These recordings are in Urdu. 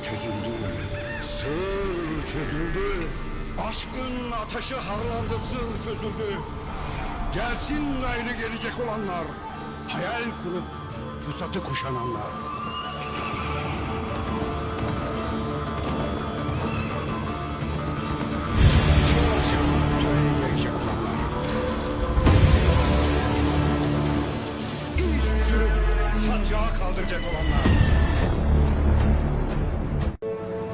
çözüldü, sır çözüldü. Aşkın ateşi harlandı, sır çözüldü. Gelsin ayrı gelecek olanlar, hayal kurup fırsatı kuşananlar. Töreni yayacak olanlar. İz sürüp sancağı kaldıracak olanlar.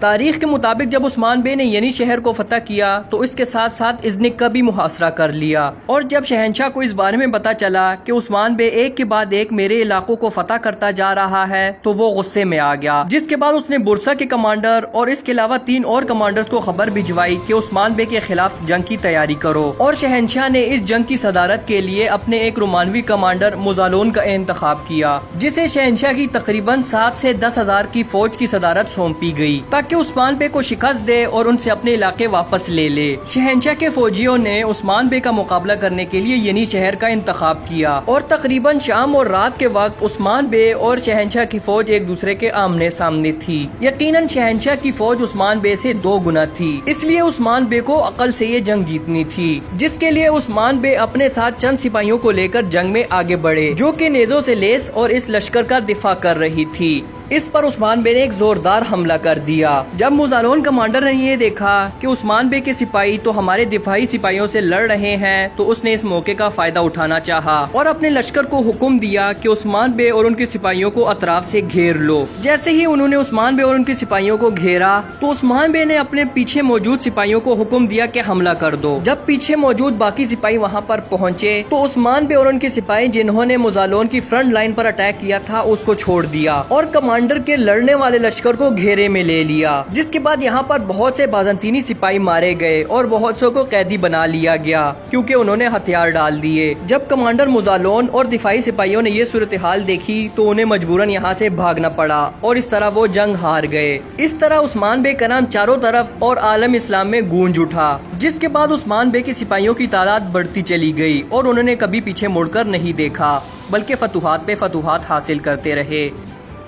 تاریخ کے مطابق جب عثمان بے نے ینی شہر کو فتح کیا تو اس کے ساتھ ساتھ ازنک کا بھی محاصرہ کر لیا، اور جب شہنشاہ کو اس بارے میں پتا چلا کہ عثمان بے ایک کے بعد ایک میرے علاقوں کو فتح کرتا جا رہا ہے تو وہ غصے میں آ گیا، جس کے بعد اس نے برسا کے کمانڈر اور اس کے علاوہ 3 اور کمانڈرز کو خبر بھجوائی کہ عثمان بے کے خلاف جنگ کی تیاری کرو، اور شہنشاہ نے اس جنگ کی صدارت کے لیے اپنے ایک رومانوی کمانڈر مزالون کا انتخاب کیا، جسے شہنشاہ کی تقریباً 7 سے 10 ہزار کی فوج کی صدارت سونپی گئی تاکہ عثمان بے کو شکست دے اور ان سے اپنے علاقے واپس لے لے۔ شہنشاہ کے فوجیوں نے عثمان بے کا مقابلہ کرنے کے لیے ینی شہر کا انتخاب کیا، اور تقریباً شام اور رات کے وقت عثمان بے اور شہنشاہ کی فوج ایک دوسرے کے آمنے سامنے تھی۔ یقیناً شہنشاہ کی فوج عثمان بے سے 2 گنا تھی، اس لیے عثمان بے کو عقل سے یہ جنگ جیتنی تھی، جس کے لیے عثمان بے اپنے ساتھ چند سپاہیوں کو لے کر جنگ میں آگے بڑھے جو کہ نیزوں سے لیس اور اس لشکر کا دفاع کر رہی تھی۔ اس پر عثمان بے نے ایک زوردار حملہ کر دیا۔ جب مزالون کمانڈر نے یہ دیکھا کہ عثمان بے کے سپاہی تو ہمارے دفاعی سپاہیوں سے لڑ رہے ہیں تو اس نے اس موقع کا فائدہ اٹھانا چاہا اور اپنے لشکر کو حکم دیا کہ عثمان بے اور ان کے سپاہیوں کو اطراف سے گھیر لو۔ جیسے ہی انہوں نے عثمان بے اور ان کے سپاہیوں کو گھیرا تو عثمان بے نے اپنے پیچھے موجود سپاہیوں کو حکم دیا کہ حملہ کر دو۔ جب پیچھے موجود باقی سپاہی وہاں پر پہنچے تو عثمان بے اور ان کے سپاہی جنہوں نے مزالون کی فرنٹ لائن پر اٹیک کیا تھا اس کو چھوڑ دیا اور کمانڈر کے لڑنے والے لشکر کو گھیرے میں لے لیا، جس کے بعد یہاں پر بہت سے بازنطینی سپاہی مارے گئے اور بہت سو کو قیدی بنا لیا گیا کیونکہ انہوں نے ہتھیار ڈال دیے۔ جب کمانڈر مزالون اور دفاعی سپاہیوں نے یہ صورتحال دیکھی تو انہیں مجبوراً یہاں سے بھاگنا پڑا اور اس طرح وہ جنگ ہار گئے۔ اس طرح عثمان بے کا نام چاروں طرف اور عالم اسلام میں گونج اٹھا، جس کے بعد عثمان بے کے سپاہیوں کی تعداد بڑھتی چلی گئی اور انہوں نے کبھی پیچھے مڑ کر نہیں دیکھا بلکہ فتوحات پہ فتوحات حاصل کرتے رہے۔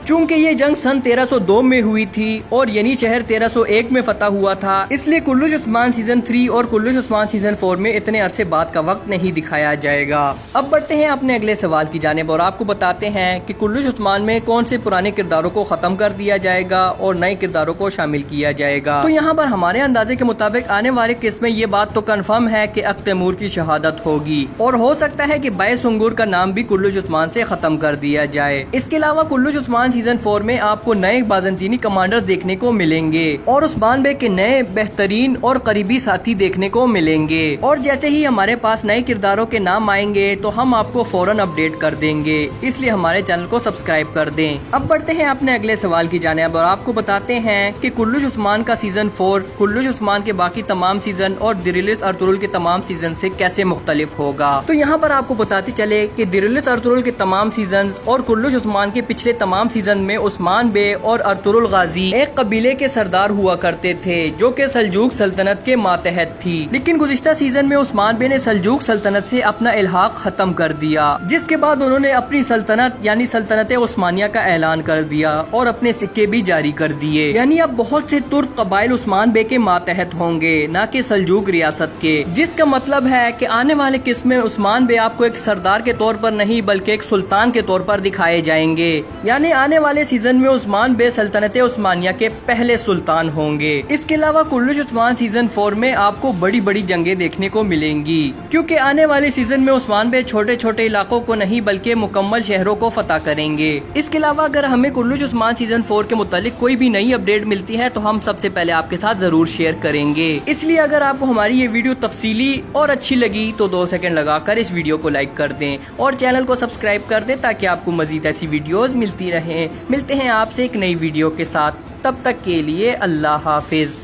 چونکہ یہ جنگ سن 1302 میں ہوئی تھی اور ینی شہر 1301 میں فتح ہوا تھا، اس لیے کلوش عثمان سیزن 3 اور کلوش عثمان سیزن 4 میں اتنے عرصے بعد کا وقت نہیں دکھایا جائے گا۔ اب بڑھتے ہیں اپنے اگلے سوال کی جانب اور آپ کو بتاتے ہیں کہ کلوش عثمان میں کون سے پرانے کرداروں کو ختم کر دیا جائے گا اور نئے کرداروں کو شامل کیا جائے گا۔ تو یہاں پر ہمارے اندازے کے مطابق آنے والے قسط میں یہ بات تو کنفرم ہے کہ اک تیمور کی شہادت ہوگی اور ہو سکتا ہے کہ بائے سنگور کا نام بھی کلوش عثمان سے ختم کر دیا جائے۔ اس کے علاوہ کلوش عثمان سیزن 4 میں آپ کو نئے بازنطینی کمانڈرز دیکھنے کو ملیں گے اور عثمان بے کے نئے بہترین اور قریبی ساتھی دیکھنے کو ملیں گے، اور جیسے ہی ہمارے پاس نئے کرداروں کے نام آئیں گے تو ہم آپ کو فوراً اپڈیٹ کر دیں گے، اس لیے ہمارے چینل کو سبسکرائب کر دیں۔ اب بڑھتے ہیں اپنے اگلے سوال کی جانب اور آپ کو بتاتے ہیں کہ کلوش عثمان کا سیزن 4 کلوش عثمان کے باقی تمام سیزن اور دیریلیس ارطغرل کے تمام سیزن سے کیسے مختلف ہوگا۔ تو یہاں پر آپ کو بتاتے چلے کہ دیریلیس ارطغرل کے تمام سیزنز اور کلوش عثمان کے پچھلے تمام سیزن میں عثمان بے اور ارطغرل غازی ایک قبیلے کے سردار ہوا کرتے تھے جو کہ سلجوق سلطنت کے ماتحت تھی، لیکن گزشتہ سیزن میں عثمان بے نے سلجوق سلطنت سے اپنا الحاق ختم کر دیا، جس کے بعد انہوں نے اپنی سلطنت یعنی سلطنت عثمانیہ کا اعلان کر دیا اور اپنے سکے بھی جاری کر دیے، یعنی اب بہت سے ترک قبائل عثمان بے کے ماتحت ہوں گے نہ کہ سلجوق ریاست کے، جس کا مطلب ہے کہ آنے والے قسم میں عثمان بے آپ کو ایک سردار کے طور پر نہیں بلکہ ایک سلطان کے طور پر دکھائے جائیں گے، یعنی آنے والے سیزن میں عثمان بے سلطنت عثمانیہ کے پہلے سلطان ہوں گے۔ اس کے علاوہ کلوش عثمان سیزن 4 میں آپ کو بڑی بڑی جنگیں دیکھنے کو ملیں گی کیونکہ آنے والے سیزن میں عثمان بے چھوٹے چھوٹے علاقوں کو نہیں بلکہ مکمل شہروں کو فتح کریں گے۔ اس کے علاوہ اگر ہمیں کلوش عثمان سیزن 4 کے متعلق کوئی بھی نئی اپڈیٹ ملتی ہے تو ہم سب سے پہلے آپ کے ساتھ ضرور شیئر کریں گے، اس لیے اگر آپ کو ہماری یہ ویڈیو تفصیلی اور اچھی لگی تو 2 سیکنڈ لگا کر اس ویڈیو کو لائک کر دیں اور چینل کو سبسکرائب کر دیں تاکہ آپ کو مزید ایسی ویڈیوز ملتی رہیں۔ ملتے ہیں آپ سے ایک نئی ویڈیو کے ساتھ، تب تک کے لیے اللہ حافظ۔